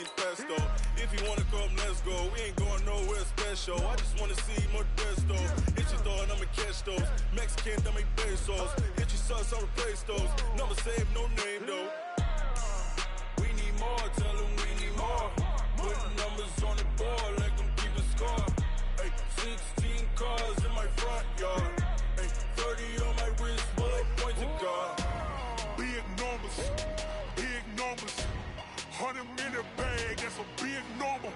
change pesto. If you wanna come, let's go. We ain't going nowhere special. I just wanna see Modesto. Hit your thought, I'ma catch those. Mexican, that make pesos. Hit your sus, I'll replace those. Number save, no name though. We need more, tell them we need more. Putting numbers on the board, like them keep a score. Ay, 16 cars in my front yard. Ay, 30 on my wrist, bullet point to God. Big numbers, big numbers. 100 in the bag, that's a big number.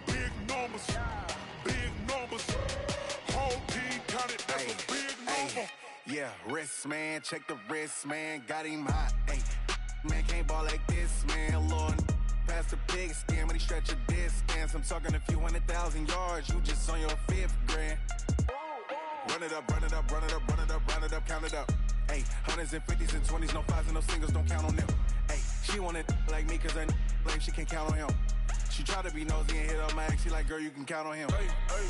Big numbers, big numbers. Whole team counted, that's a big number. Yeah, wrist man, check the wrist man, got him hot. Ay, man can't ball like this, man. Lord, past the pig skin, when he stretch a distance. I'm talking a few 100,000 yards, you just on your 5th grand. Run it up, run it up, run it up, run it up, run it up, count it up. Ay, hundreds and 50s and 20s, no 5s and no singles, don't count on them. Ay, she want it like me, cause her like she can't count on him. She try to be nosy and hit up my ex, she like, girl, you can count on him. Hey, hey,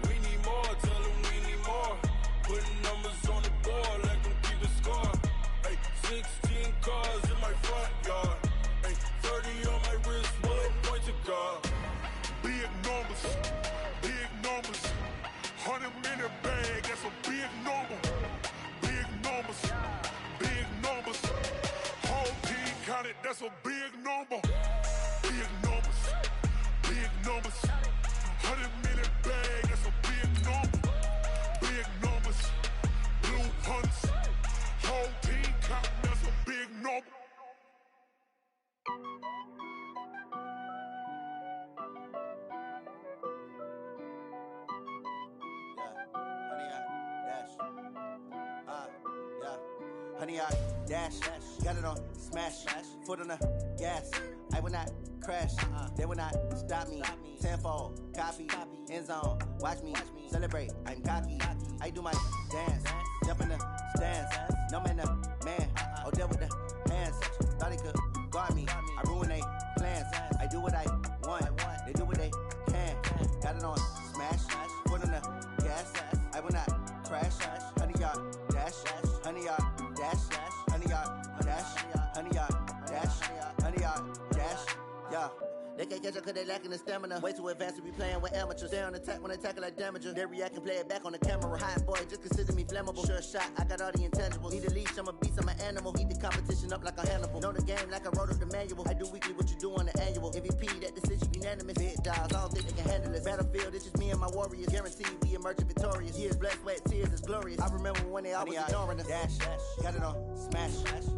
we need more, tell them we need more. Putting numbers on the board, like them keep a score. Hey, 16 cars in my front yard. Hey, 30 on my wrist, bullet point to God. Big numbers, big numbers. 100 in the bag, that's a big number. Big numbers, big numbers. Whole team counted, that's a big number. Big numbers, big numbers. 100 in the bag, that's a big number. Big numbers, blue hunts. Whole team counting, that's a big number. Honey, I dash, got it on smash, foot on the gas. I will not crash, they will not stop me. Tenfold, copy, end zone, watch me celebrate. I'm cocky, I do my dance, jump in the stands. No man, the man, oh, there with the hands. Thought he could guard me, I ruin they plans. I do what I want, they do what they can. Got it on smash, foot on the gas. I will not crash, honey, y'all dash, honey, y'all dash, honey, y'all dash, honey, y'all dash, honey, y'all dash, yeah. They can't catch up cause they lacking the stamina. Way too advanced to be playing with amateurs. Stay on attack when they tackle like damager. They react and play it back on the camera. Hot boy, just consider me flammable. Sure shot, I got all the intangibles. Need a leash, I'm a beast, I'm an animal. Heat the competition up like a Hannibal. Know the game like I wrote up the manual. I do weekly what you do on the annual. MVP, that decision unanimous. Big dogs, I don't think they can handle this. Battlefield, it's just me and my warriors. Guaranteed we emerge victorious. Years, blood, sweat, tears, it's glorious. I remember when they always ignoring us. Dash, got it on smash,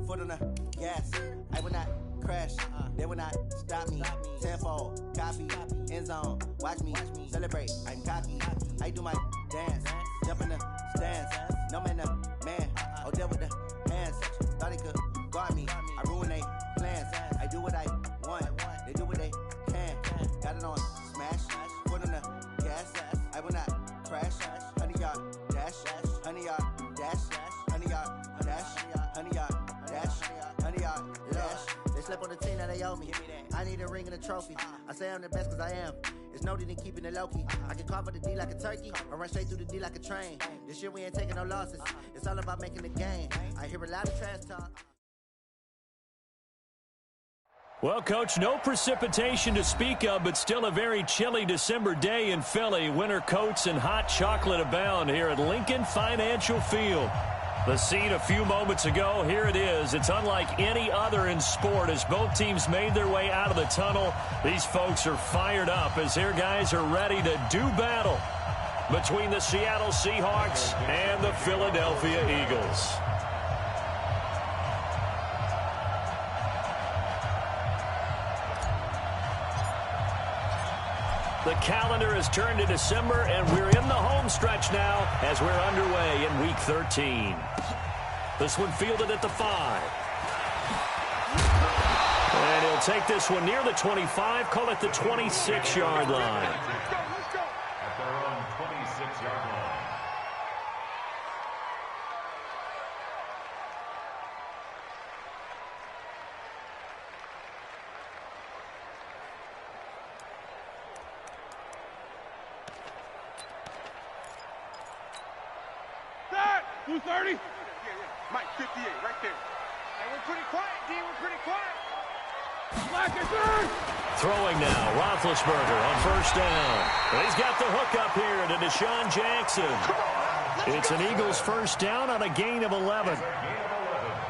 foot on the gas. I will not crash, they will not stop me. Tenfold, copy, end zone, watch me celebrate. I'm cocky, I do my dance, jump in the stands. No man, the man, oh, there with the hands. Thought he could guard me, I ruin they plans. I do what I want, they do what they can. Got it on smash, foot on the gas. I will not crash, honey, y'all dash, honey, y'all dash, honey, y'all dash, honey, y'all dash, honey, y'all dash. They slept on the team that they owe me. I need a ring and a trophy. I say I'm the best cause I am. It's no need in keeping it low-key. I can carve up the D like a turkey or run straight through the D like a train. This year we ain't taking no losses. It's all about making the game. I hear a lot of trash talk. Well, Coach, no precipitation to speak of, but still a very chilly December day in Philly. Winter coats and hot chocolate abound here at Lincoln Financial Field. The scene a few moments ago, here it is. It's unlike any other in sport as both teams made their way out of the tunnel. These folks are fired up as their guys are ready to do battle between the Seattle Seahawks and the Philadelphia Eagles. The calendar has turned to December, and we're in the home stretch now as we're underway in Week 13. This one fielded at the 5. And he'll take this one near the 25, call it the 26-yard line. At their own 26-yard line. Blue 30? Yeah. Mike 58, right there. Hey, we're pretty quiet, D. We're pretty quiet. Black is third! Throwing now, Roethlisberger on first down. And he's got the hook up here to Deshaun Jackson. It's an Eagles first down on a gain of 11.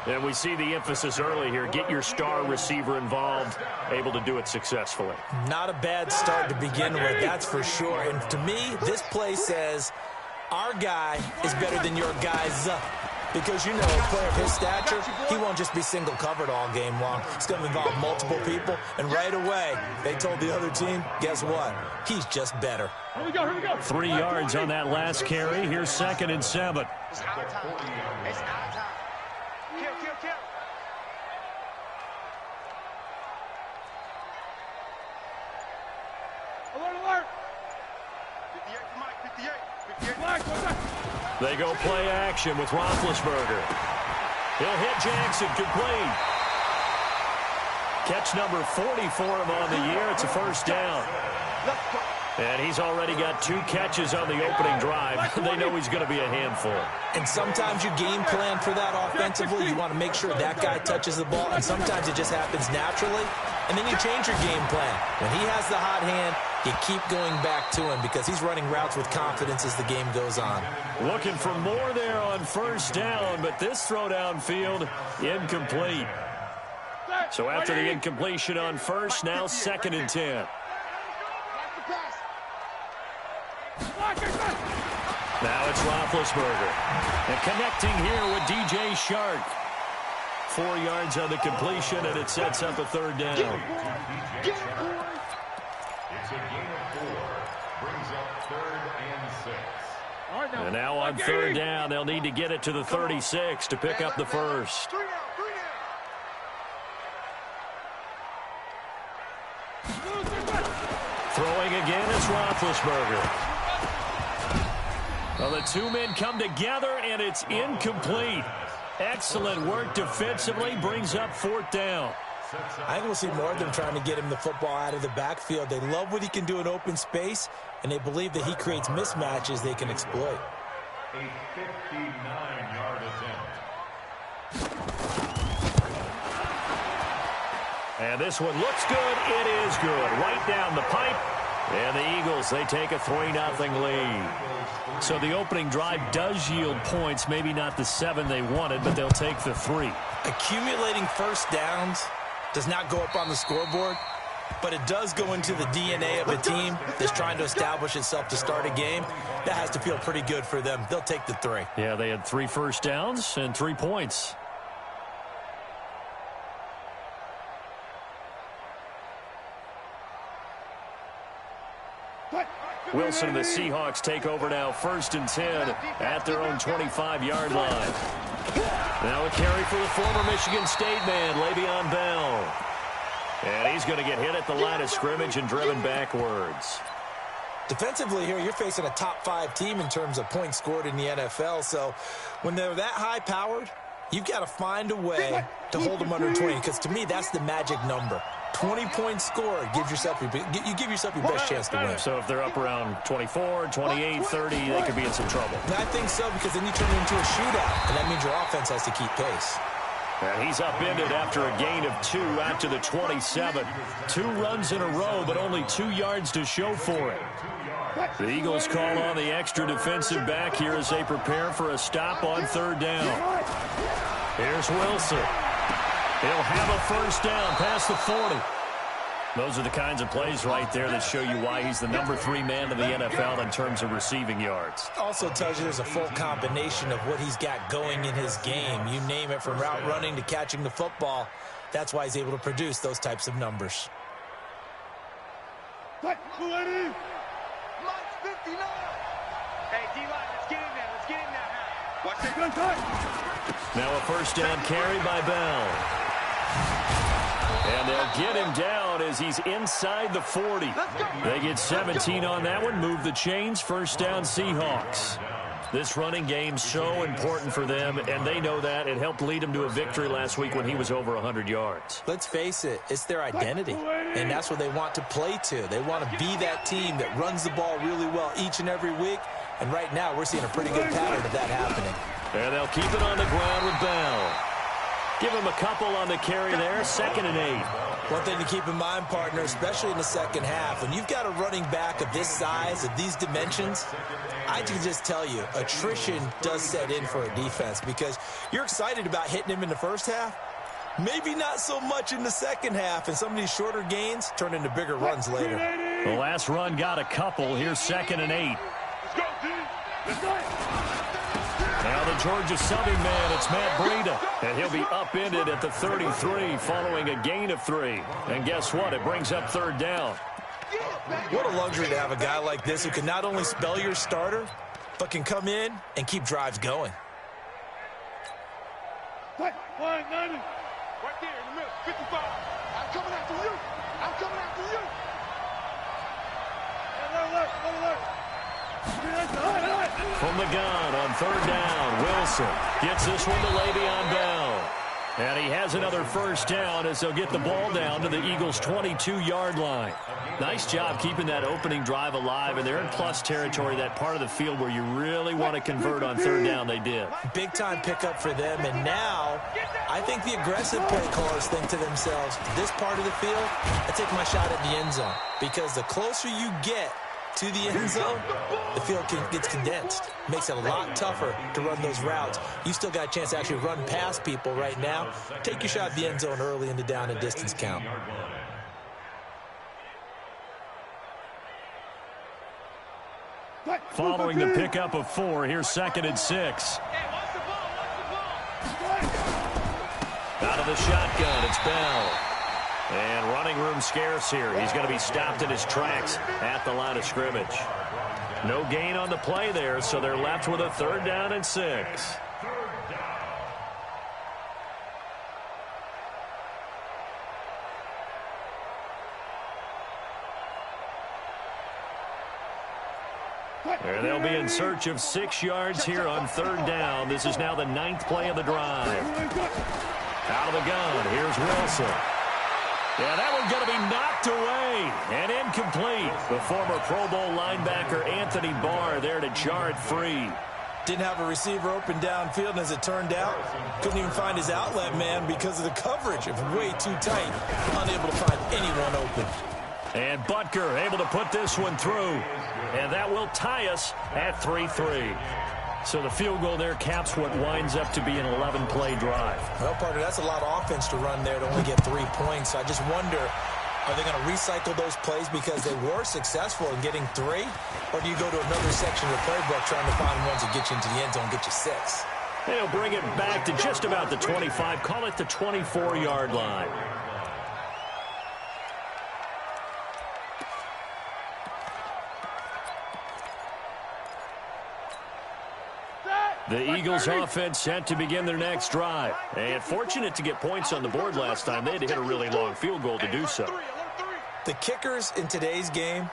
And we see the emphasis early here. Get your star receiver involved, able to do it successfully. Not a bad start to begin with, that's for sure. And to me, this play says our guy is better than your guy's. Because, you know, a player of his stature, he won't just be single covered all game long. It's going to involve multiple people. And right away, they told the other team, guess what? He's just better. Here we go. 3 yards on that last carry. Here's 2nd and 7. It's our time. It's our time. Kill. Alert. 58 for Mike, 58. Flag. They go play action with Roethlisberger. He'll hit Jackson, complete. Catch number 40 for him on the year. It's a first down. And he's already got 2 catches on the opening drive. They know he's going to be a handful. And sometimes you game plan for that offensively. You want to make sure that guy touches the ball. And sometimes it just happens naturally. And then you change your game plan. When he has the hot hand, you keep going back to him because he's running routes with confidence as the game goes on. Looking for more there on first down, but this throw downfield incomplete. So after the incompletion on first, now 2nd and 10. Now it's Roethlisberger. And connecting here with DJ Shark. 4 yards on the completion, and it sets up a 3rd down. It's a gain of 4. Brings up 3rd and 6. And now on 3rd down, they'll need to get it to the 36 to pick up the first. Throwing again, it's Roethlisberger. Well, the 2 men come together, and it's incomplete. Excellent work defensively, brings up 4th down. I think we'll see more of them trying to get him the football out of the backfield. They love what he can do in open space, and they believe that he creates mismatches they can exploit. A 59-yard attempt. And this one looks good. It is good. Right down the pipe. And the Eagles, they take a 3-0 lead. So the opening drive does yield points. Maybe not the 7 they wanted, but they'll take the 3. Accumulating first downs does not go up on the scoreboard, but it does go into the DNA of a team that's trying to establish itself to start a game. That has to feel pretty good for them. They'll take the 3. Yeah, they had 3 first downs and 3 points. Wilson and the Seahawks take over now, 1st and 10 at their own 25-yard line. Now a carry for the former Michigan State man, Le'Veon Bell. And he's going to get hit at the line of scrimmage and driven backwards. Defensively here, you're facing a top 5 team in terms of points scored in the NFL. So when they're that high-powered, you've got to find a way to hold them under 20, because to me, that's the magic number. 20 points scored, you give yourself your best chance to win. So if they're up around 24, 28, 30, they could be in some trouble. And I think so, because then you turn it into a shootout, and that means your offense has to keep pace. And he's upended after a gain of 2 out to the 27. 2 runs in a row, but only 2 yards to show for it. The Eagles call on the extra defensive back here as they prepare for a stop on 3rd down. Here's Wilson. He'll have a first down past the 40. Those are the kinds of plays right there that show you why he's the number 3 man in the NFL in terms of receiving yards. Also tells you there's a full combination of what he's got going in his game. You name it, from route running to catching the football. That's why he's able to produce those types of numbers. Mike 59. Hey, D-line, let's get in there. Let's get in there now. Watch it. Now a first down carry by Bell. And they'll get him down as he's inside the 40. They get 17 on that one, move the chains, first down Seahawks. This running game so important for them, and they know that. It helped lead them to a victory last week when he was over 100 yards. Let's face it, it's their identity, and that's what they want to play to. They want to be that team that runs the ball really well each and every week, and right now we're seeing a pretty good pattern of that happening. And they'll keep it on the ground with Bell. Give him a couple on the carry there, 2nd and 8. One thing to keep in mind, partner, especially in the second half, when you've got a running back of this size, of these dimensions, I can just tell you, attrition does set in for a defense because you're excited about hitting him in the first half. Maybe not so much in the second half, and some of these shorter gains turn into bigger runs later. The last run got a couple. Here's 2nd and 8. Now the Georgia Southern man, it's Matt Breida, and he'll be upended at the 33 following a gain of 3. And guess what? It brings up 3rd down. What a luxury to have a guy like this who can not only spell your starter, but can come in and keep drives going. Right there in the middle, 55. I'm coming after you. I'm coming after you. From the gun on 3rd down, Wilson gets this one to Le'Veon Bell. And he has another 1st down as they'll get the ball down to the Eagles' 22-yard line. Nice job keeping that opening drive alive, and they're in plus territory, that part of the field where you really want to convert on 3rd down. They did. Big-time pickup for them, and now I think the aggressive play callers think to themselves, this part of the field, I take my shot at the end zone, because the closer you get to the end zone, the field gets condensed. Makes it a lot tougher to run those routes. You still got a chance to actually run past people right now. Take your shot at the end zone early in the down and distance count. Following the pickup of 4, here's 2nd and 6. Out of the shotgun, it's Bell. And running room scarce here. He's going to be stopped in his tracks at the line of scrimmage. No gain on the play there, so they're left with a 3rd down and 6. And they'll be in search of 6 yards here on 3rd down. This is now the 9th play of the drive. Out of the gun, here's Wilson. Yeah, that one's going to be knocked away and incomplete. The former Pro Bowl linebacker Anthony Barr there to jar it free. Didn't have a receiver open downfield, and as it turned out, couldn't even find his outlet man because of the coverage. It was way too tight, unable to find anyone open. And Butker able to put this one through. And that will tie us at 3-3. So the field goal there caps what winds up to be an 11-play drive. Well, partner, that's a lot of offense to run there to only get 3 points. So I just wonder, are they going to recycle those plays because they were successful in getting 3? Or do you go to another section of the playbook trying to find ones that get you into the end zone and get you 6? They'll bring it back to just about the 25. Call it the 24-yard line. The Eagles offense set to begin their next drive. And fortunate to get points on the board last time. They had to hit a really long field goal to do so. The kickers in today's game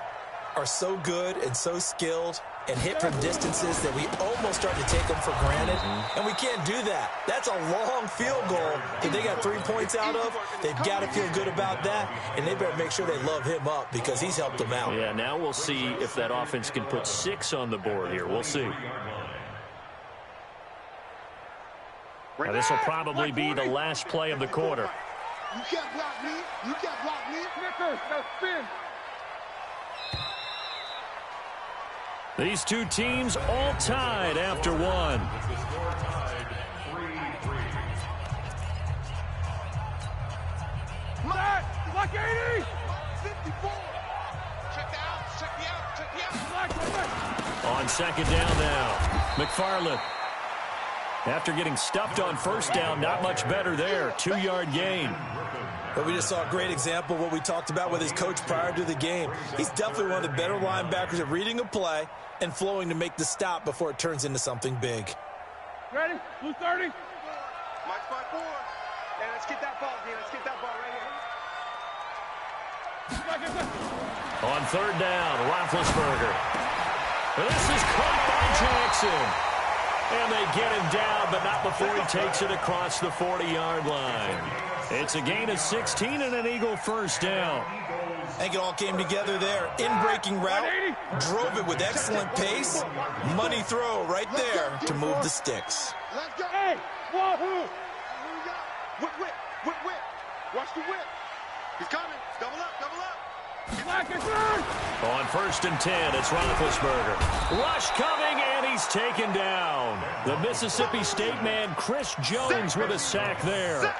are so good and so skilled and hit from distances that we almost start to take them for granted. And we can't do that. That's a long field goal that they got 3 points out of. They've got to feel good about that, and they better make sure they love him up because he's helped them out. Yeah, now we'll see if that offense can put 6 on the board here. We'll see. Now, this will probably be the last play of the quarter. You can't block me. You can't block me. Snickers, now spin. These two teams all tied after one. Like 80. 54. Check the out. Check the out. Check the out. On 2nd down now, McFarland. After getting stuffed on 1st down, not much better there. 2-yard gain. But we just saw a great example of what we talked about with his coach prior to the game. He's definitely one of the better linebackers at reading a play and flowing to make the stop before it turns into something big. Ready? Blue 30. Mike spot 4. Hey, let's get that ball, D. Let's get that ball right here. On 3rd down, Roethlisberger. This is caught by Jackson. And they get him down, but not before he takes it across the 40-yard line. It's a gain of 16 and an Eagle 1st down. I think it all came together there. In-breaking route, drove it with excellent pace. Money throw right there to move the sticks. Let's go. Hey, wahoo. Whip, whip, whip, whip. Watch the whip. He's coming. Double up, double up. On 1st and 10, it's Roethlisberger. Rush coming, and he's taken down. The Mississippi State man, Chris Jones, with a sack there.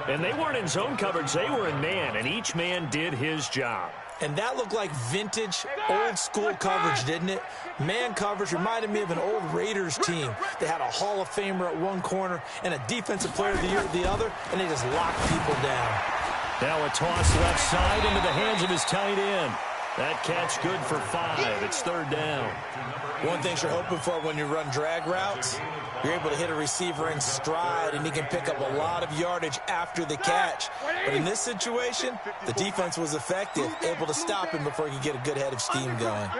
And they weren't in zone coverage. They were in man, and each man did his job. And that looked like vintage, old-school coverage, didn't it? Man coverage reminded me of an old Raiders team. They had a Hall of Famer at one corner and a defensive player of the year at the other, and they just locked people down. Now a toss left side into the hands of his tight end. That catch good for 5. It's 3rd down. One thing you're hoping for when you run drag routes, you're able to hit a receiver in stride, and he can pick up a lot of yardage after the catch. But in this situation, the defense was effective, able to stop him before he could get a good head of steam going.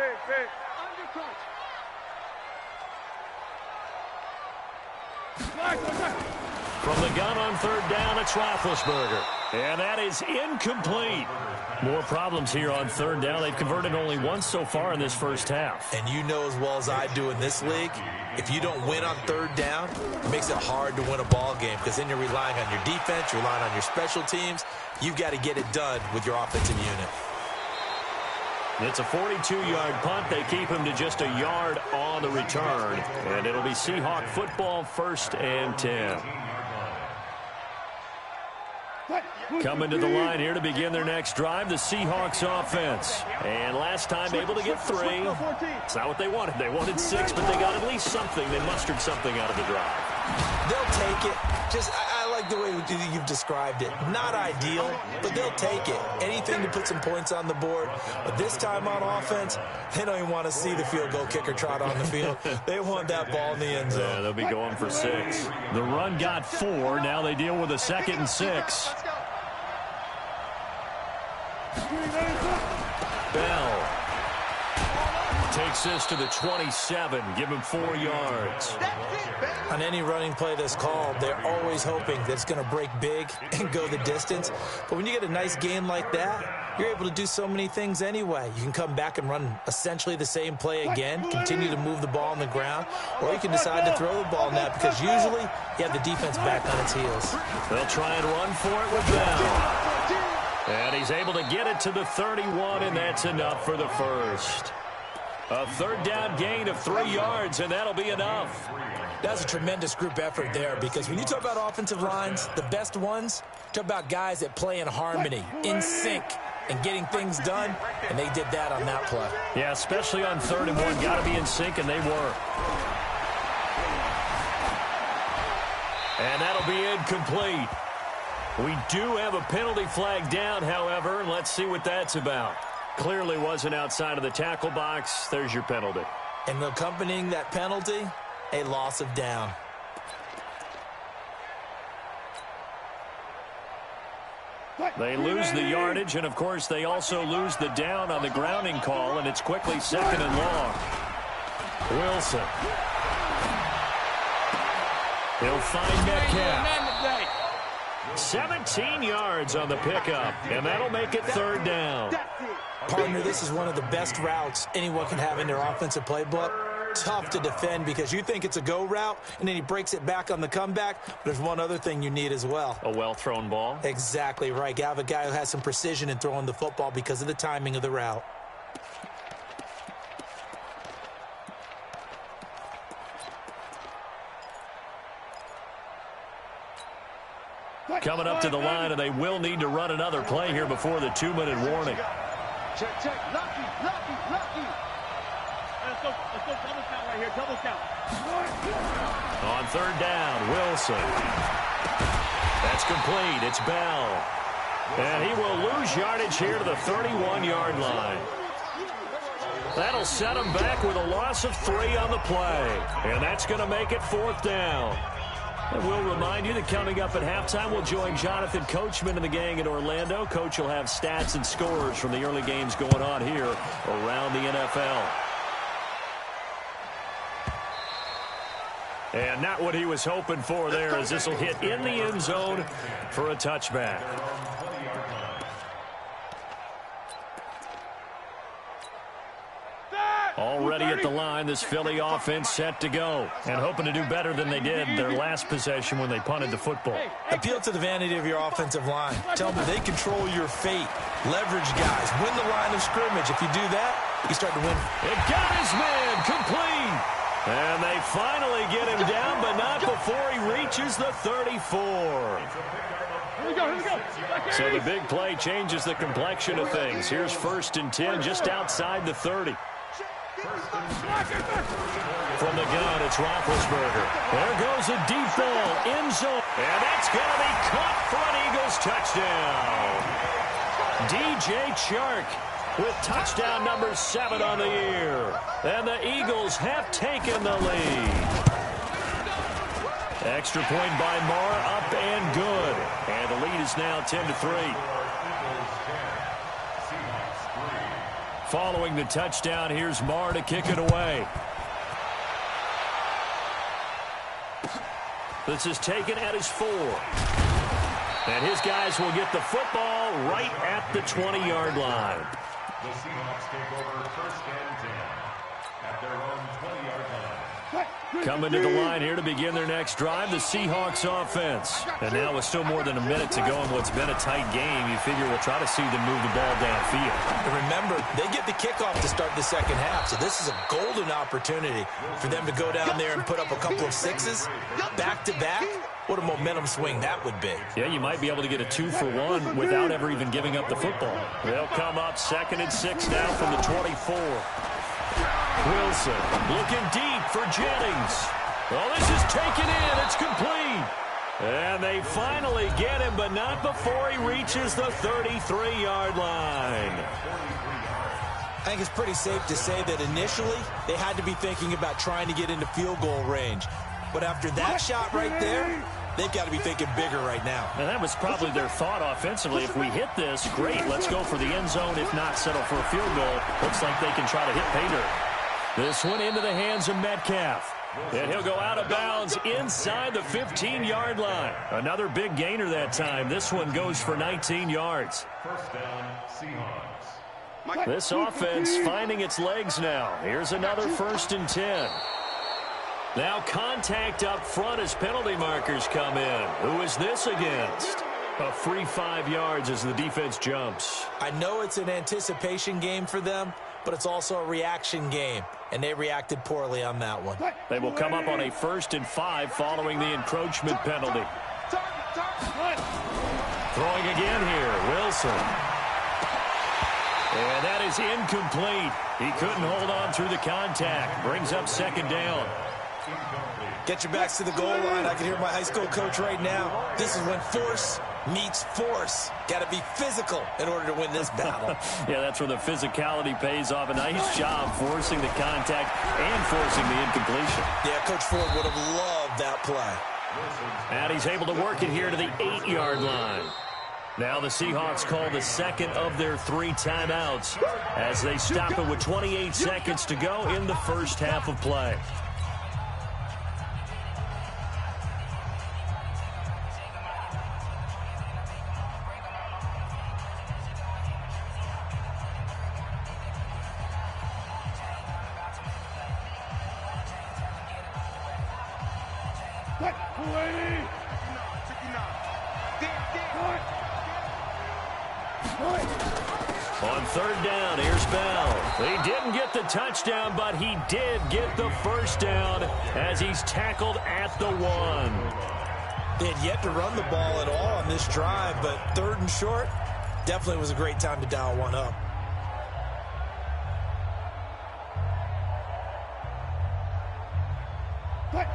From the gun on 3rd down, it's Roethlisberger. And that is incomplete. More problems here on 3rd down. They've converted only once so far in this first half. And you know as well as I do in this league, if you don't win on 3rd down, it makes it hard to win a ball game because then you're relying on your defense, you're relying on your special teams. You've got to get it done with your offensive unit. It's a 42-yard punt. They keep him to just a yard on the return. And it'll be Seahawk football, 1st and 10. Coming to the line here to begin their next drive, the Seahawks offense. And last time able to get 3. It's not what they wanted. They wanted 6, but they got at least something. They mustered something out of the drive. They'll take it. I like the way you've described it. Not ideal, but they'll take it. Anything to put some points on the board. But this time on offense, they don't even want to see the field goal kicker trot on the field. They want that ball in the end zone. Yeah, they'll be going for 6. The run got 4. Now they deal with a 2nd and 6. Bell takes this to the 27. Give him 4 yards. On any running play that's called, they're always hoping that it's going to break big and go the distance. But when you get a nice gain like that, you're able to do so many things anyway. You can come back and run essentially the same play again, continue to move the ball on the ground, or you can decide to throw the ball now because usually you have the defense back on its heels. They'll try and run for it with Bell. And he's able to get it to the 31, and that's enough for the first. A 3rd down gain of 3 yards, and that'll be enough. That's a tremendous group effort there because when you talk about offensive lines, the best ones, talk about guys that play in harmony, in sync, and getting things done, and they did that on that play. Yeah, especially on 3rd and 1. Got to be in sync, and they were. And that'll be incomplete. We do have a penalty flag down, however, and let's see what that's about. Clearly wasn't outside of the tackle box. There's your penalty. And accompanying that penalty, a loss of down. They lose the yardage, and, of course, they also lose the down on the grounding call, and it's quickly 2nd and long. Wilson. He'll find Metcalf. 17 yards on the pickup, and that'll make it 3rd down. Partner, this is one of the best routes anyone can have in their offensive playbook. Tough to defend because you think it's a go route, and then he breaks it back on the comeback. But there's one other thing you need as well. A well-thrown ball? Exactly right. You have a guy who has some precision in throwing the football because of the timing of the route. Coming up to the line, and they will need to run another play here before the 2-minute warning. Check. Lucky. Let's go double count right here. Double count. On 3rd down, Wilson. That's complete. It's Bell. And he will lose yardage here to the 31-yard line. That'll set him back with a loss of 3 on the play. And that's going to make it 4th down. And we'll remind you that coming up at halftime, we'll join Jonathan Coachman and the gang in Orlando. Coach will have stats and scores from the early games going on here around the NFL. And not what he was hoping for there, as this will hit in the end zone for a touchback. Already at the line, this Philly offense set to go. And hoping to do better than they did their last possession when they punted the football. Appeal to the vanity of your offensive line. Tell them they control your fate. Leverage guys. Win the line of scrimmage. If you do that, you start to win. It got his man complete. And they finally get him down, but not before he reaches the 34. Here we go. So the big play changes the complexion of things. Here's 1st and 10 just outside the 30. From the gun, it's Roethlisberger. There goes a deep ball, end zone. And that's going to be caught for an Eagles touchdown. DJ Chark with touchdown number 7 on the year. And the Eagles have taken the lead. Extra point by Marr, up and good. And the lead is now 10-3. Following the touchdown, here's Marr to kick it away. This is taken at his 4. And his guys will get the football right at the 20-yard line. The Seahawks take over 1st and 10 at their own 20-yard line. Coming to the line here to begin their next drive, the Seahawks offense. And now with still more than a minute to go in what's been a tight game, you figure we'll try to see them move the ball downfield. And remember, they get the kickoff to start the second half, so this is a golden opportunity for them to go down there and put up a couple of 6s back-to-back. What a momentum swing that would be. Yeah, you might be able to get a 2-for-1 without ever even giving up the football. They'll come up 2nd and 6 now from the 24. Wilson looking deep for Jennings. Well, this is taken in. It's complete. And they finally get him, but not before he reaches the 33-yard line. I think it's pretty safe to say that initially they had to be thinking about trying to get into field goal range. But after that shot right there, they've got to be thinking bigger right now. And that was probably their thought offensively. If we hit this, great. Let's go for the end zone. If not, settle for a field goal. Looks like they can try to hit pay dirt. This one into the hands of Metcalf. And he'll go out of bounds inside the 15-yard line. Another big gainer that time. This one goes for 19 yards. 1st down, Seahawks. This offense finding its legs now. Here's another 1st and 10. Now contact up front as penalty markers come in. Who is this against? A free 5 yards as the defense jumps. I know it's an anticipation game for them, but it's also a reaction game, and they reacted poorly on that one. They will come up on a 1st and 5 following the encroachment penalty. Throwing again here, Wilson. And that is incomplete. He couldn't hold on through the contact. Brings up 2nd down. Get your backs to the goal line. I can hear my high school coach right now. This is when force meets force. Got to be physical in order to win this battle. Yeah, that's where the physicality pays off. A nice job forcing the contact and forcing the incompletion. Yeah, Coach Ford would have loved that play. And he's able to work it here to the 8-yard line. Now the Seahawks call the 2nd of their 3 timeouts as they stop it with 28 seconds to go in the first half of play. On 3rd down, here's Bell. He didn't get the touchdown, but he did get the 1st down as he's tackled at the 1. They had yet to run the ball at all on this drive, but 3rd and short definitely was a great time to dial one up.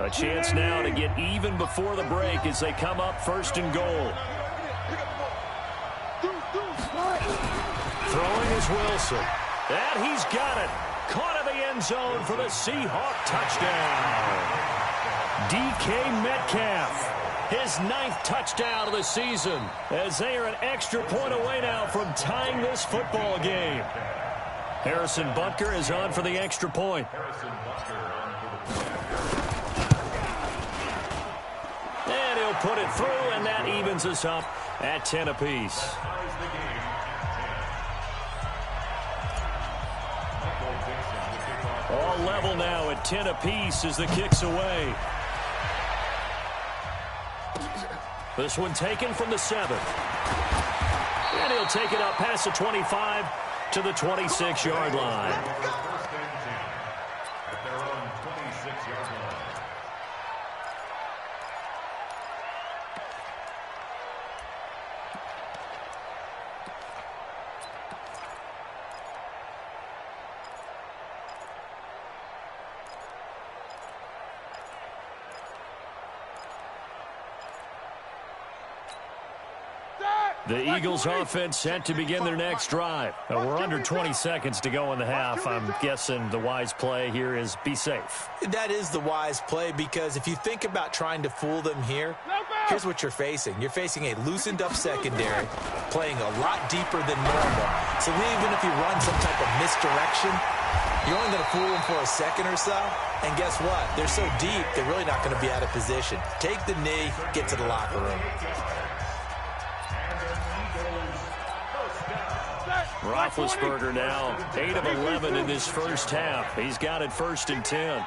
A chance now to get even before the break as they come up 1st and goal. Throwing is Wilson. And he's got it. Caught in the end zone for the Seahawk touchdown. DK Metcalf. His 9th touchdown of the season as they are an extra point away now from tying this football game. Harrison Butker is on for the extra point. And he'll put it through, and that evens us up at 10 apiece. level now at 10 apiece as the kick's away. This one taken from the 7. And he'll take it up past the 25 to the 26-yard line. First and 10 at their own 26-yard line. The Eagles offense set to begin their next drive. We're under 20 seconds to go in the half. I'm guessing the wise play here is be safe. That is the wise play, because if you think about trying to fool them here, here's what you're facing. You're facing a loosened up secondary, playing a lot deeper than normal. So even if you run some type of misdirection, you're only going to fool them for a second or so. And guess what? They're so deep, they're really not going to be out of position. Take the knee, get to the locker room. Roethlisberger now 8 of 11 in this first half. He's got it 1st and 10.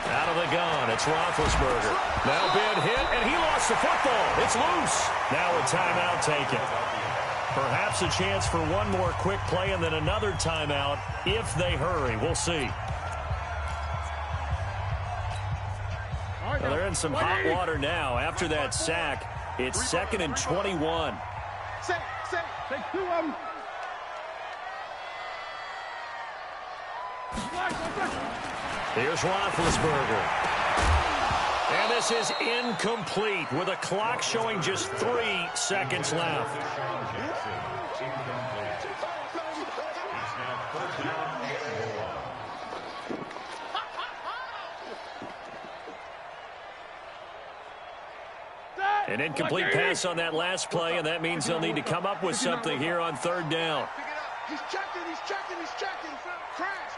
Out of the gun, it's Roethlisberger. Now been hit, and he lost the football. It's loose. Now a timeout taken. Perhaps a chance for one more quick play and then another timeout if they hurry. We'll see. Well, they're in some hot water now. After that sack, it's 2nd and 21. Take 2 of them. Here's Roethlisberger. And this is incomplete with a clock showing just 3 seconds left. An incomplete pass on that last play, and that means they'll need to come up with something here on 3rd down. He's checking. Crash.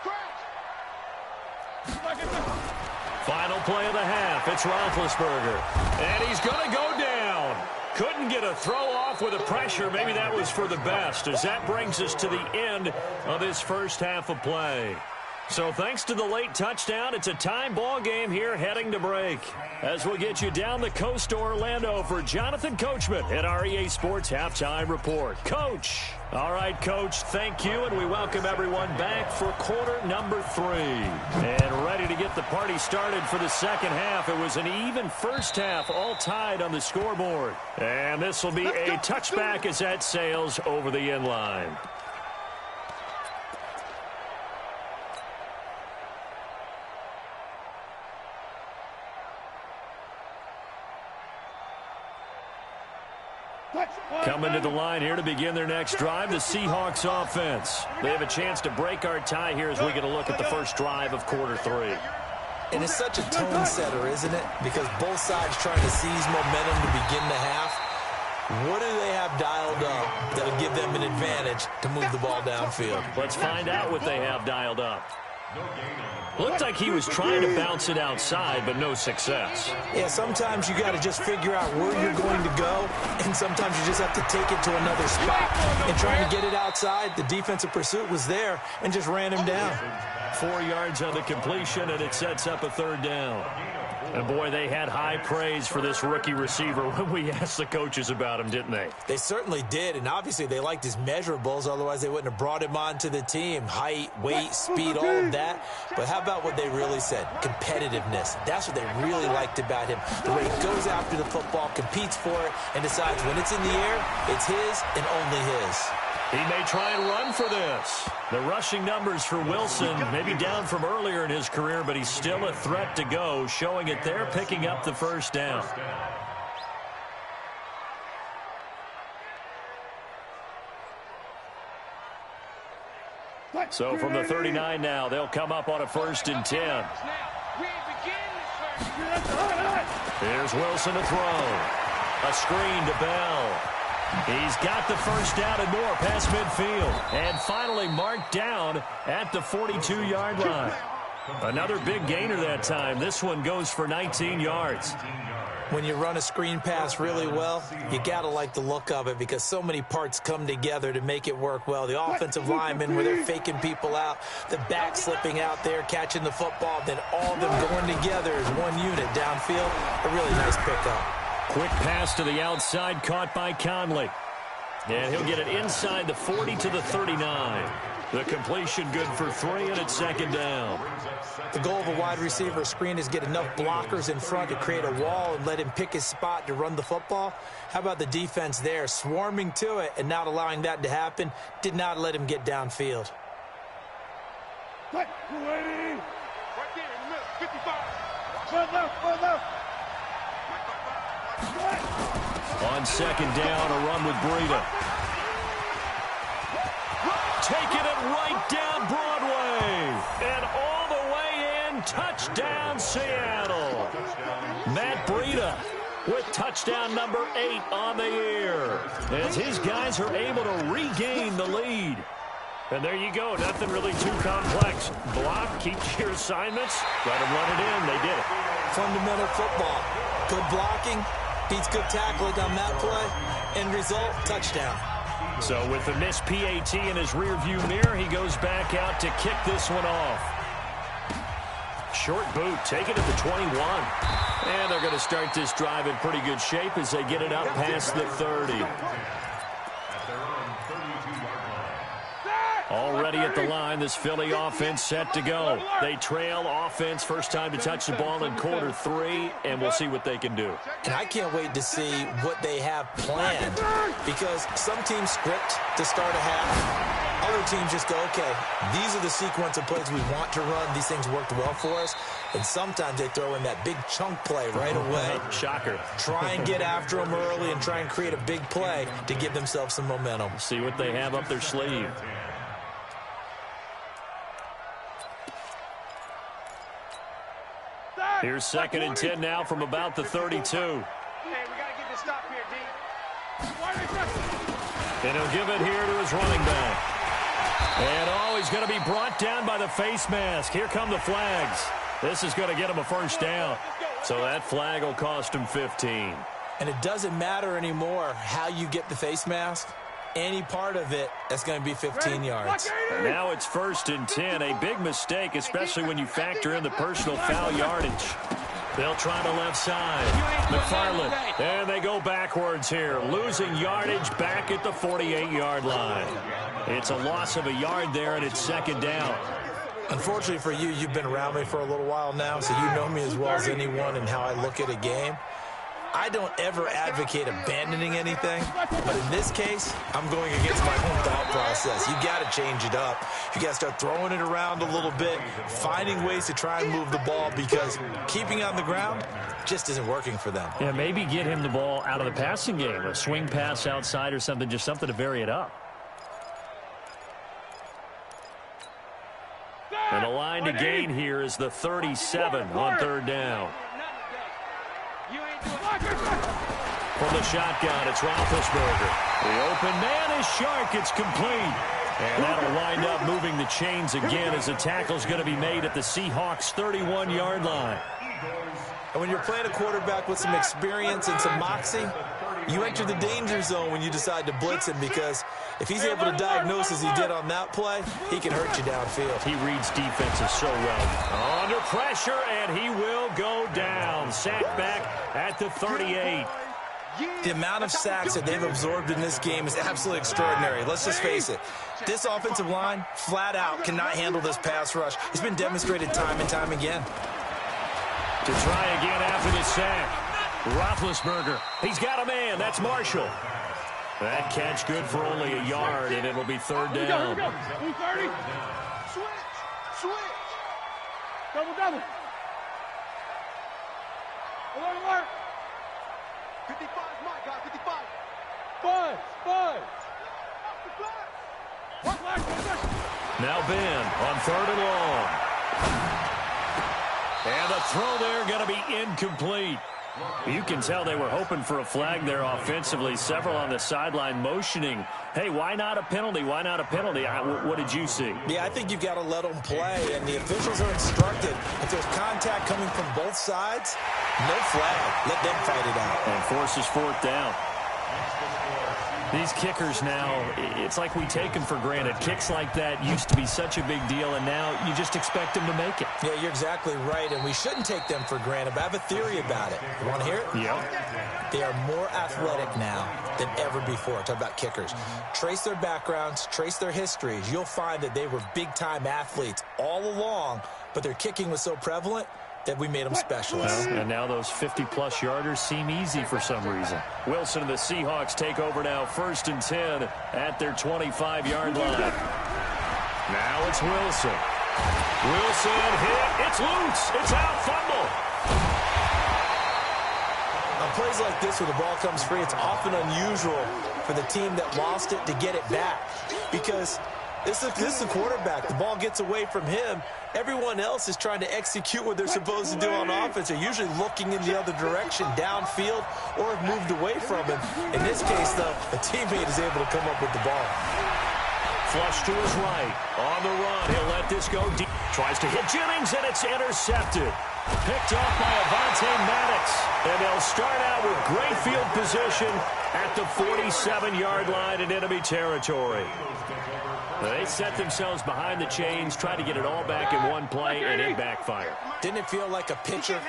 Final play of the half. It's Roethlisberger. And he's going to go down. Couldn't get a throw off with the pressure. Maybe that was for the best, as that brings us to the end of this first half of play. So thanks to the late touchdown, it's a time ball game here heading to break. As we'll get you down the coast to Orlando for Jonathan Coachman at our EA Sports Halftime Report. Coach. All right, Coach, thank you, and we welcome everyone back for quarter number 3. And ready to get the party started for the second half. It was an even first half, all tied on the scoreboard. And this will be a touchback as that sails over the end line. Coming to the line here to begin their next drive, the Seahawks offense. They have a chance to break our tie here as we get a look at the first drive of quarter 3. And it's such a tone setter, isn't it? Because both sides trying to seize momentum to begin the half. What do they have dialed up that'll give them an advantage to move the ball downfield? Let's find out what they have dialed up. Looked like he was trying to bounce it outside, but no success. Yeah, sometimes you got to just figure out where you're going to go, and sometimes you just have to take it to another spot. And trying to get it outside, the defensive pursuit was there and just ran him down. 4 yards on the completion, and it sets up a 3rd down. And, boy, they had high praise for this rookie receiver when we asked the coaches about him, didn't they? They certainly did, and obviously they liked his measurables. Otherwise, they wouldn't have brought him onto the team. Height, weight, speed, all of that. But how about what they really said? Competitiveness. That's what they really liked about him. The way he goes after the football, competes for it, and decides when it's in the air, it's his and only his. He may try and run for this. The rushing numbers for Wilson may be down from earlier in his career, but he's still a threat to go, showing it there, picking up the 1st down. So from the 39 now, they'll come up on a 1st and 10. Here's Wilson to throw. A screen to Bell. He's got the 1st down and more past midfield. And finally marked down at the 42-yard line. Another big gainer that time. This one goes for 19 yards. When you run a screen pass really well, you got to like the look of it because so many parts come together to make it work well. The offensive linemen, where they're faking people out, the back slipping out there, catching the football, then all of them going together as one unit downfield. A really nice pickup. Quick pass to the outside, caught by Conley. And he'll get it inside the 40 to the 39. The completion good for 3, and it's second down. The goal of a wide receiver screen is get enough blockers in front to create a wall and let him pick his spot to run the football. How about the defense there, swarming to it and not allowing that to happen? Did not let him get downfield. Right there in the middle, 55. Further. On second down, a run with Breida. Taking it right down Broadway. And all the way in, touchdown Seattle. Matt Breida with touchdown number 8 on the year. As his guys are able to regain the lead. And there you go, nothing really too complex. Block, keep your assignments, let them run it in. They did it. Fundamental football. Good blocking, beats good tackling on that play. End result, touchdown. So with the missed PAT in his rearview mirror, he goes back out to kick this one off. Short boot, take it at the 21. And they're going to start this drive in pretty good shape as they get it up past the 30. Already at the line, this Philly offense set to go. They trail offense, first time to touch the ball in quarter 3, and we'll see what they can do. And I can't wait to see what they have planned because some teams script to start a half. Other teams just go, okay, these are the sequence of plays we want to run. These things worked well for us. And sometimes they throw in that big chunk play right away. Shocker. Try and get after them early and try and create a big play to give themselves some momentum. See what they have up their sleeve. Here's second and 10 now from about the 32. Hey, we got to get this stop here, D. And he'll give it here to his running back. And, he's going to be brought down by the face mask. Here come the flags. This is going to get him a first down. So that flag will cost him 15. And it doesn't matter anymore how you get the face mask. Any part of it, that's going to be 15 yards. And now it's first and 10. A big mistake, especially when you factor in the personal foul yardage. They'll try the left side. McFarland. And they go backwards here. Losing yardage back at the 48-yard line. It's a loss of a yard there, and it's second down. Unfortunately for you, you've been around me for a little while now, so you know me as well as anyone and how I look at a game. I don't ever advocate abandoning anything, but in this case, I'm going against my own thought process. You got to change it up. You got to start throwing it around a little bit, finding ways to try and move the ball because keeping on the ground just isn't working for them. Yeah, maybe get him the ball out of the passing game, a swing pass outside or something, just something to vary it up. And the line to gain here is the 37 on third down. From the shotgun, it's Roethlisberger. The open man is Shark. It's complete. And that'll wind up moving the chains again as the tackle's going to be made at the Seahawks' 31-yard line. And when you're playing a quarterback with some experience and some moxie, you enter the danger zone when you decide to blitz him because if he's able to diagnose as he did on that play, he can hurt you downfield. He reads defenses so well. Under pressure, and he will go down. Sacked back at the 38. The amount of sacks that they've absorbed in this game is absolutely extraordinary. Let's just face it. This offensive line, flat out, cannot handle this pass rush. It's been demonstrated time and time again. To try again after the sack. Roethlisberger. He's got a man. That's Marshall. That catch good for only a yard, and it'll be third down. Here we go. 30. Switch. Double. Alert. 55, my guy, 55. Buzz. Now Ben on third and long. And the throw there going to be incomplete. You can tell they were hoping for a flag there offensively. Several on the sideline motioning, hey, why not a penalty? Why not a penalty? What did you see? Yeah, I think you've got to let them play, and the officials are instructed. If there's contact coming from both sides, no flag. Let them fight it out. And forces fourth down. These kickers now, it's like we take them for granted. Kicks like that used to be such a big deal, and now you just expect them to make it. Yeah, you're exactly right, and we shouldn't take them for granted. But I have a theory about it. You want to hear it? Yeah. They are more athletic now than ever before. Talk about kickers. Trace their backgrounds, trace their histories. You'll find that they were big-time athletes all along, but their kicking was so prevalent that we made them specialists. Well, and now those 50-plus yarders seem easy for some reason. Wilson and the Seahawks take over now, 1st and 10 at their 25-yard line. Now it's Wilson. Wilson hit. It's loose. It's out. Fumble. On plays like this where the ball comes free, it's often unusual for the team that lost it to get it back, because this is the quarterback. The ball gets away from him. Everyone else is trying to execute what they're supposed to do on offense. They're usually looking in the other direction, downfield, or have moved away from him. In this case, though, a teammate is able to come up with the ball. Flush to his right. On the run. He'll let this go deep. Tries to hit Jennings, and it's intercepted. Picked off by Avonte Maddox. And they'll start out with great field position at the 47-yard line in enemy territory. They set themselves behind the chains, try to get it all back in one play, and it backfired. Didn't it feel like a pitcher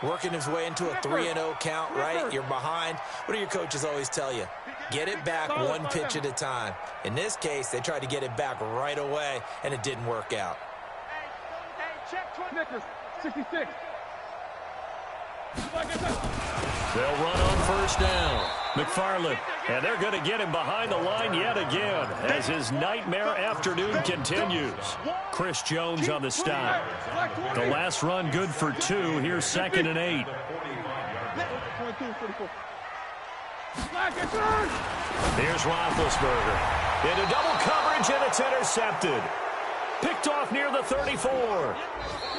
working his way into a 3-0 count, right? You're behind. What do your coaches always tell you? Get it back one pitch at a time. In this case, they tried to get it back right away, and it didn't work out. Hey, check Snickers, 66. They'll run on 1st down. McFarland, and they're going to get him behind the line yet again as his nightmare afternoon continues. Chris Jones on the stop. The last run good for 2. Here's 2nd and 8. Here's Roethlisberger. Into double coverage, and it's intercepted. Picked off near the 34.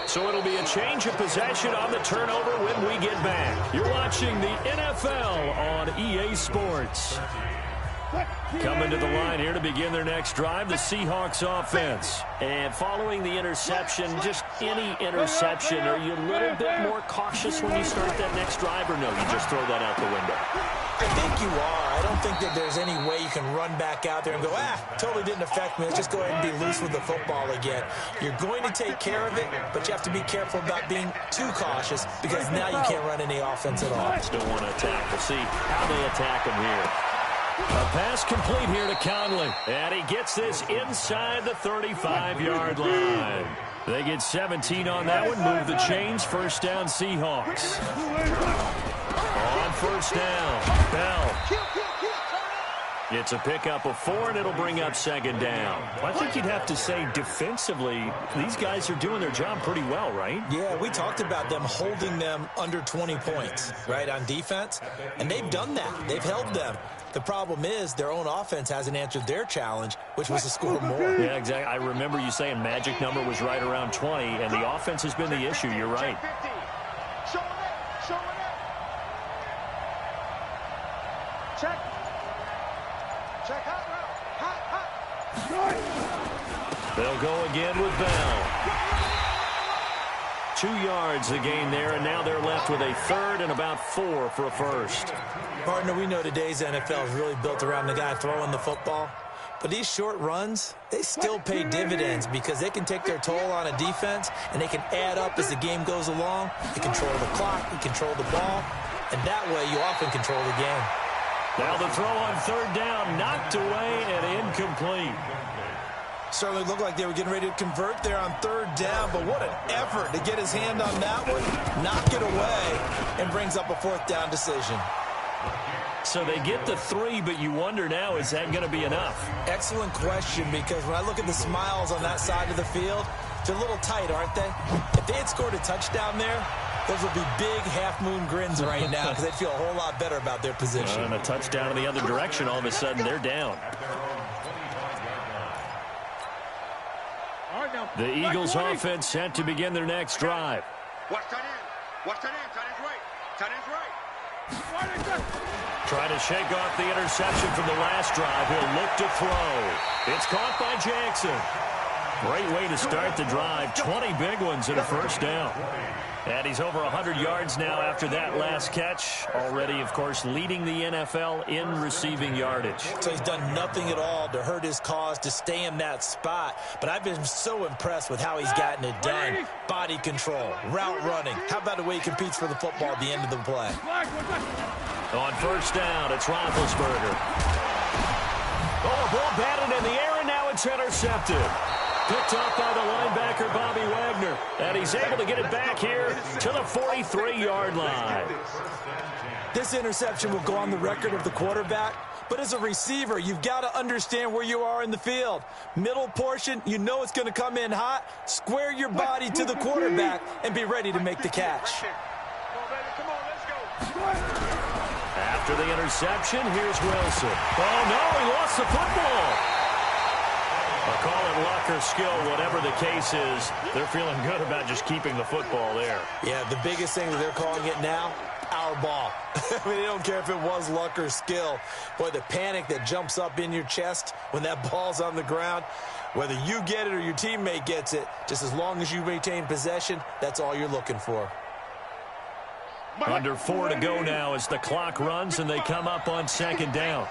So it'll be a change of possession on the turnover when we get back. You're watching the NFL on EA Sports. Coming to the line here to begin their next drive, the Seahawks offense. And following the interception, just any interception, are you a little bit more cautious when you start that next drive, or no, you just throw that out the window? I think you are. I don't think that there's any way you can run back out there and go, totally didn't affect me. Let's just go ahead and be loose with the football again. You're going to take care of it, but you have to be careful about being too cautious, because now you can't run any offense at all. Still want to attack. We'll see how they attack him here. A pass complete here to Conley, and he gets this inside the 35-yard line. They get 17 on that one, move the chains, 1st down Seahawks. On 1st down, Bell. It's a pickup of 4, and it'll bring up 2nd down. I think you'd have to say defensively, these guys are doing their job pretty well, right? Yeah, we talked about them holding them under 20 points, right, on defense. And they've done that. They've held them. The problem is their own offense hasn't answered their challenge, which was to score more. Yeah, exactly. I remember you saying magic number was right around 20, and the offense has been the issue. You're right. Check. Check hot. They'll go again with Bell. 2 yards the gain there, and now they're left with a 3rd and about 4 for a 1st. Partner, we know today's NFL is really built around the guy throwing the football. But these short runs, they still pay dividends, because they can take their toll on a defense, and they can add up as the game goes along. They control the clock, they control the ball, and that way you often control the game. Now the throw on 3rd down, knocked away and incomplete. Certainly looked like they were getting ready to convert there on 3rd down, but what an effort to get his hand on that one, knock it away, and brings up a 4th down decision. So they get the 3, but you wonder now, is that going to be enough? Excellent question, because when I look at the smiles on that side of the field, they're a little tight, aren't they? If they had scored a touchdown there, those would be big half-moon grins right now, because they'd feel a whole lot better about their position. And a touchdown in the other direction, all of a sudden they're down. The Eagles offense set to begin their next drive. Watch tight end. Watch tight end. Tight end's right. Tight end's right. Trying to shake off the interception from the last drive. He'll look to throw. It's caught by Jackson. Great way to start the drive. 20 big ones and a first down. And he's over 100 yards now after that last catch. Already, of course, leading the NFL in receiving yardage. So he's done nothing at all to hurt his cause, to stay in that spot. But I've been so impressed with how he's gotten it done. Body control, route running. How about the way he competes for the football at the end of the play? On first down, it's Roethlisberger. Oh, ball batted in the air, and now it's intercepted. Picked off by the linebacker, Bobby Wagner. And he's able to get it back here to the 43-yard line. This interception will go on the record of the quarterback. But as a receiver, you've got to understand where you are in the field. Middle portion, you know it's going to come in hot. Square your body to the quarterback and be ready to make the catch. After the interception, here's Wilson. Oh, no, he lost the football. I'll call it luck or skill, whatever the case is. They're feeling good about just keeping the football there. Yeah, the biggest thing that they're calling it now, our ball. I mean, they don't care if it was luck or skill. Boy, the panic that jumps up in your chest when that ball's on the ground, whether you get it or your teammate gets it, just as long as you maintain possession, that's all you're looking for. Under 4 to go now as the clock runs and they come up on second down.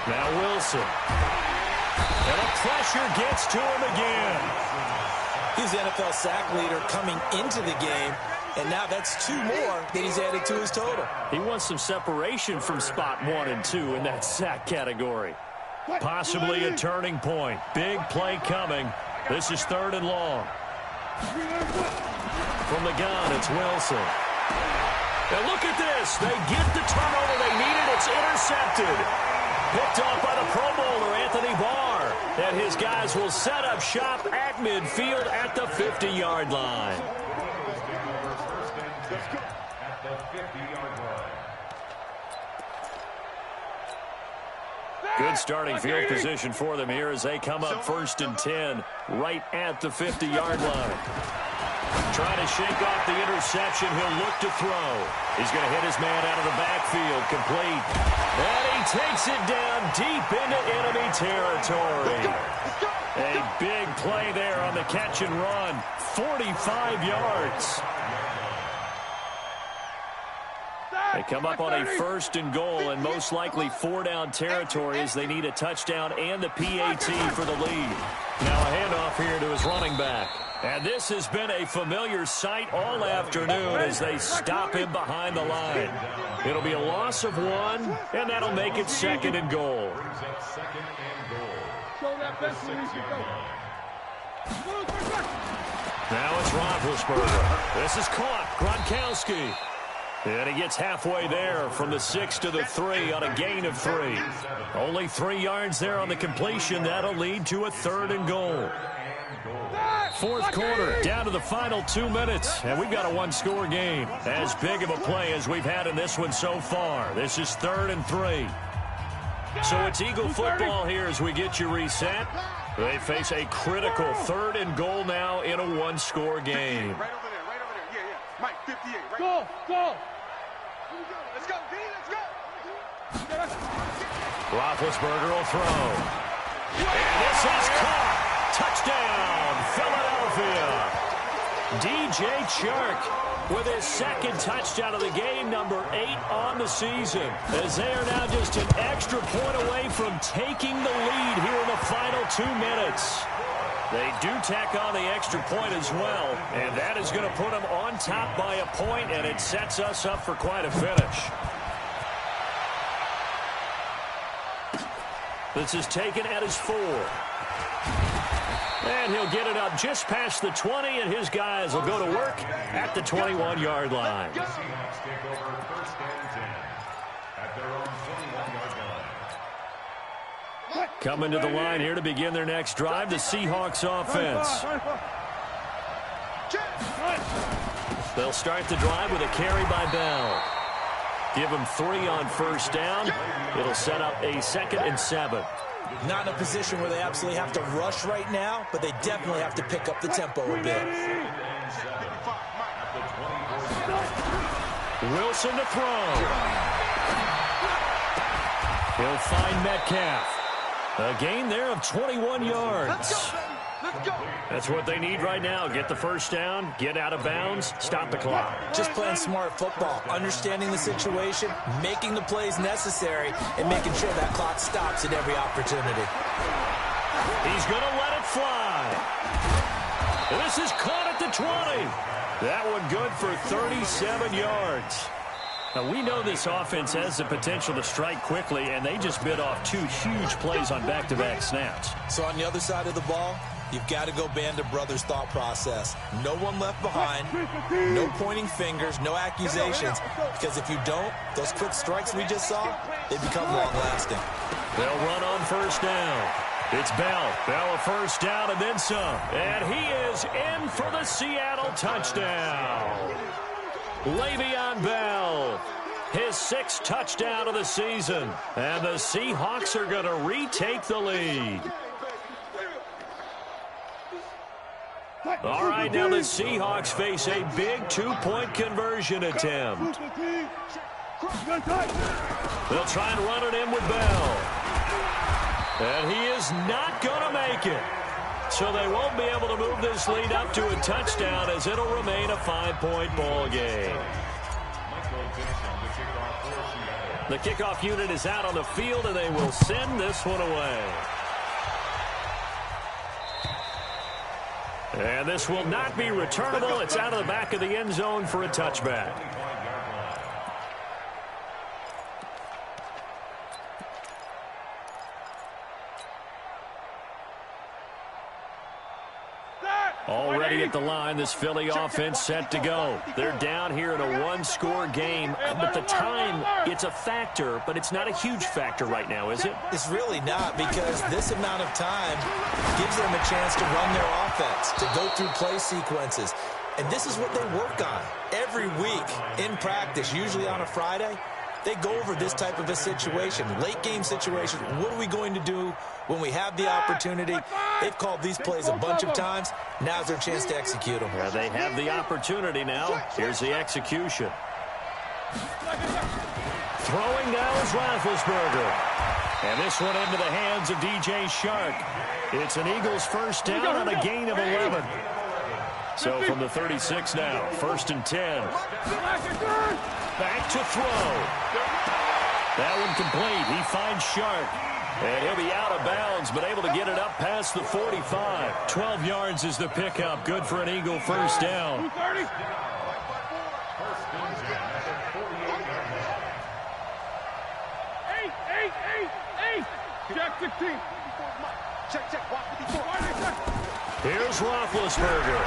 Now Wilson. And the pressure gets to him again. He's the NFL sack leader coming into the game, and now that's 2 more that he's added to his total. He wants some separation from spot 1 and 2 in that sack category. Possibly a turning point. Big play coming. This is 3rd and long. From the gun, it's Wilson. And look at this. They get the turnover they needed. It's intercepted. Picked off by the Pro Bowler, Anthony Barr. And his guys will set up shop at midfield at the 50-yard line. Good starting field position for them here as they come up 1st and 10 right at the 50-yard line. Trying to shake off the interception. He'll look to throw. He's going to hit his man out of the backfield. Complete. And he takes it down deep into enemy territory. A big play there on the catch and run. 45 yards. They come up on a 1st and goal and most likely 4-down territory as they need a touchdown and the PAT for the lead. Now a handoff here to his running back. And this has been a familiar sight all afternoon as they stop him behind the line. It'll be a loss of 1, and that'll make it 2nd and goal. Now it's Roethlisberger. This is caught. Gronkowski. And he gets halfway there from the 6 to the 3 on a gain of 3. Only 3 yards there on the completion. That'll lead to a 3rd and goal. 4th quarter, down to the final 2 minutes, and we've got a 1-score game. As big of a play as we've had in this one so far. This is 3rd and 3. So it's Eagle football here as we get you reset. They face a critical 3rd and goal now in a 1-score game. Right over there, yeah. Mike, 58, right? Go! Let's go, D, let's go! Roethlisberger will throw. And this is caught. Touchdown, Philadelphia. DJ Chark with his 2nd touchdown of the game, number 8 on the season, as they are now just an extra point away from taking the lead here in the final 2 minutes. They do tack on the extra point as well, and that is going to put them on top by a point, and it sets us up for quite a finish. This is taken at his 4. And he'll get it up just past the 20, and his guys will go to work at the 21-yard line. Coming to the line here to begin their next drive, the Seahawks offense. They'll start the drive with a carry by Bell. Give them 3 on 1st down. It'll set up a 2nd and 7. Not in a position where they absolutely have to rush right now, but they definitely have to pick up the tempo a bit. Wilson to throw. He'll find Metcalf. A gain there of 21 yards. Let's go. That's what they need right now. Get the first down, get out of bounds, stop the clock. Just playing smart football, understanding the situation, making the plays necessary, and making sure that clock stops at every opportunity. He's going to let it fly. And this is caught at the 20. That one good for 37 yards. Now, we know this offense has the potential to strike quickly, and they just bit off 2 huge plays on back-to-back snaps. So on the other side of the ball, you've got to go Band of Brothers thought process. No one left behind, no pointing fingers, no accusations, because if you don't, those quick strikes we just saw, they become long-lasting. They'll run on first down. It's Bell. Bell a first down and then some. And he is in for the Seattle touchdown. Le'Veon Bell, his 6th touchdown of the season. And the Seahawks are going to retake the lead. All right, now the Seahawks face a big 2-point conversion attempt. They'll try and run it in with Bell. And he is not going to make it. So they won't be able to move this lead up to a touchdown as it'll remain a 5-point ball game. The kickoff unit is out on the field, and they will send this one away. And this will not be returnable. It's out of the back of the end zone for a touchback. Already at the line, this Philly offense set to go. They're down here in a 1-score game, but the time, it's a factor, but it's not a huge factor right now, is it? It's really not, because this amount of time gives them a chance to run their offense, to go through play sequences. And this is what they work on every week in practice, usually on a Friday. They go over this type of a situation, late game situation. What are we going to do when we have the opportunity? They've called these plays a bunch of times. Now's their chance to execute them. Well, they have the opportunity now. Here's the execution. Throwing now is Roethlisberger. And this one into the hands of DJ Shark. It's an Eagles first down on a gain of 11. So from the 36 now, 1st and 10. Back to throw. That one complete. He finds Shark. And he'll be out of bounds, but able to get it up past the 45. 12 yards is the pickup. Good for an Eagle first down. Here's Roethlisberger.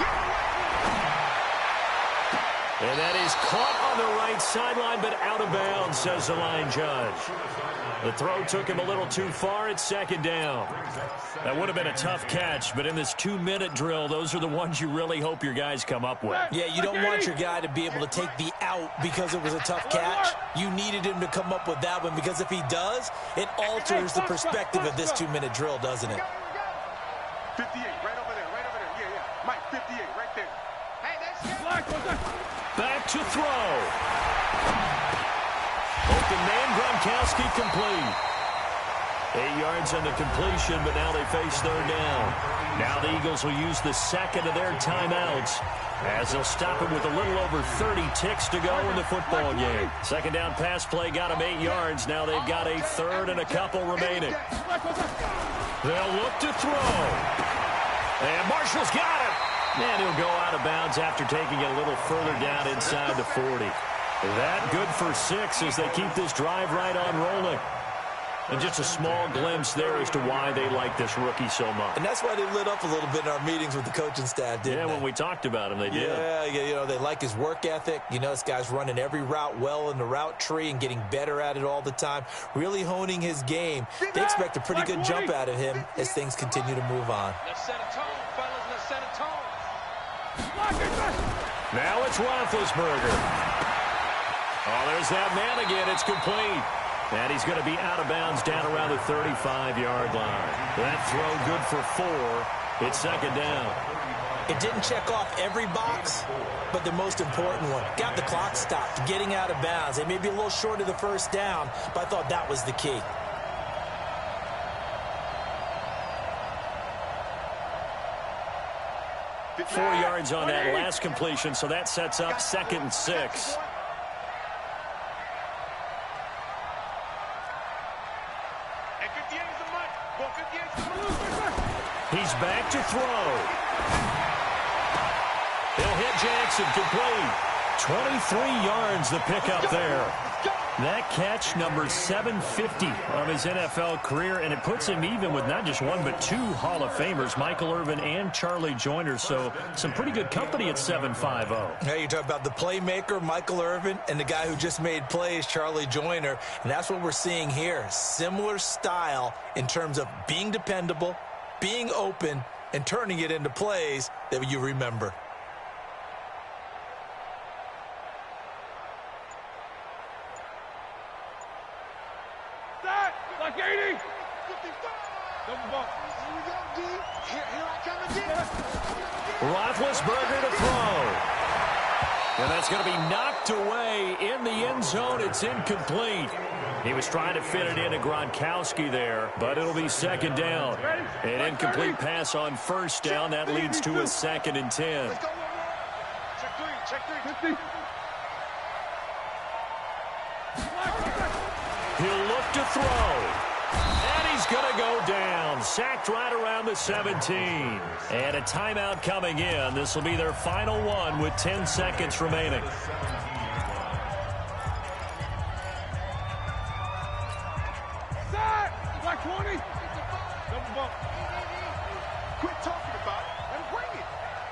And that is caught on the right sideline, but out of bounds, says the line judge. The throw took him a little too far. It's 2nd down. That would have been a tough catch, but in this 2-minute drill, those are the ones you really hope your guys come up with. Yeah, you don't want your guy to be able to take the out because it was a tough catch. You needed him to come up with that one, because if he does, it alters the perspective of this 2-minute drill, doesn't it? 58, right over there, yeah. Mike, 58, right there. Hey, that's Back to throw. Open man, Gronkowski complete. 8 yards on the completion, but now they face 3rd down. Now the Eagles will use the 2nd of their timeouts as they'll stop it with a little over 30 ticks to go in the football game. 2nd down pass play got them 8 yards. Now they've got a 3rd and a couple remaining. They'll look to throw. And Marshall's got it. And he'll go out of bounds after taking it a little further down inside the 40. That good for 6 as they keep this drive right on rolling. And just a small glimpse there as to why they like this rookie so much. And that's why they lit up a little bit in our meetings with the coaching staff, didn't they? Yeah, when we talked about him, they did. Yeah, you know, they like his work ethic. You know, this guy's running every route well in the route tree and getting better at it all the time, really honing his game. They expect a pretty good jump out of him as things continue to move on. Let's set a tone, fellas. Let's set a tone. Now it's Roethlisberger. Oh, there's that man again. It's complete. And he's going to be out of bounds down around the 35-yard line. That throw good for 4. It's 2nd down. It didn't check off every box, but the most important one. Got the clock stopped, getting out of bounds. They may be a little short of the first down, but I thought that was the key. Four yards on that last completion, so that sets up 2nd and 6. He's back to throw. He'll hit Jackson, complete. 23 yards the pickup there. That catch, number 750 of his NFL career, and it puts him even with not just one but 2 Hall of Famers, Michael Irvin and Charlie Joyner. So some pretty good company at 7.50. Hey, you talk about the playmaker, Michael Irvin, and the guy who just made plays, Charlie Joyner. And that's what we're seeing here. Similar style in terms of being dependable, being open, and turning it into plays that you remember. Like 80. 55. Double bump. Here we go, D. Here I come again. Roethlisberger to throw. And that's going to be knocked away in the end zone. It's incomplete. He was trying to fit it into Gronkowski there, but it'll be 2nd down. An incomplete pass on 1st down. That leads to a 2nd and 10. Let's go. Check 3. Check 3. 50. He'll look to throw. And he's going to go down. Sacked right around the 17. And a timeout coming in. This will be their final one with 10 seconds remaining. Set! Like 20. Double bump. Quit talking about it and bring it.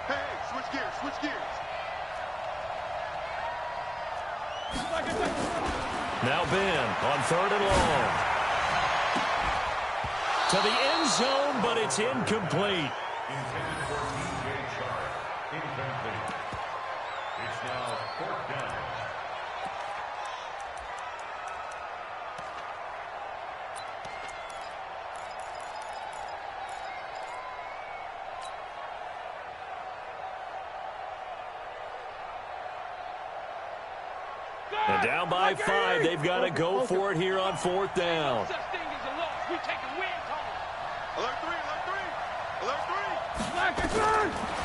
Hey, switch gears, switch gears. Now Ben on 3rd and long. To the end zone, but it's incomplete. It's now 4th down. And down by 5, they've got to go for it here on 4th down.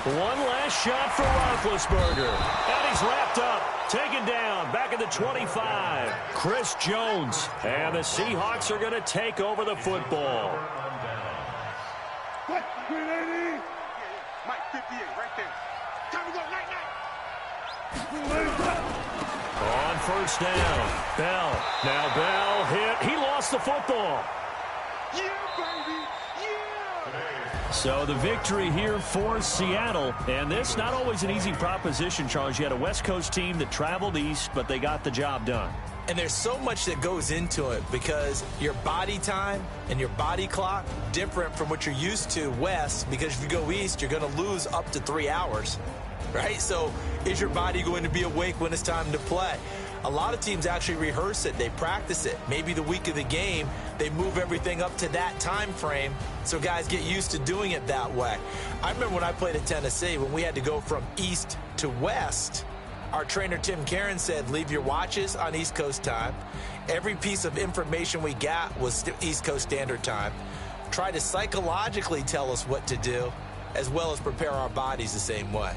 One last shot for Roethlisberger. And he's wrapped up, taken down, back at the 25. Chris Jones. And the Seahawks are going to take over the football. What? 380. Mike, 58, right there. Time to go, night. On 1st down, Bell. Now Bell hit. He lost the football. Yeah, baby. Yeah. So the victory here for Seattle. And this not always an easy proposition, Charles. You had a West Coast team that traveled east, but they got the job done. And there's so much that goes into it because your body time and your body clock different from what you're used to west, because if you go east, you're going to lose up to 3 hours. Right? So is your body going to be awake when it's time to play? A lot of teams actually rehearse it. They practice it. Maybe the week of the game, they move everything up to that time frame so guys get used to doing it that way. I remember when I played at Tennessee, when we had to go from east to west, our trainer Tim Karen said, leave your watches on East Coast time. Every piece of information we got was East Coast Standard Time. Try to psychologically tell us what to do, as well as prepare our bodies the same way.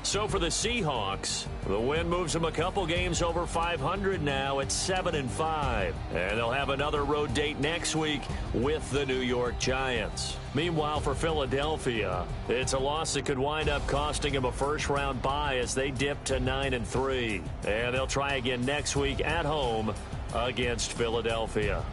So for the Seahawks, the win moves them a couple games over 500 now at 7-5. And they'll have another road date next week with the New York Giants. Meanwhile, for Philadelphia, it's a loss that could wind up costing them a first-round bye as they dip to 9-3. And they'll try again next week at home against Philadelphia.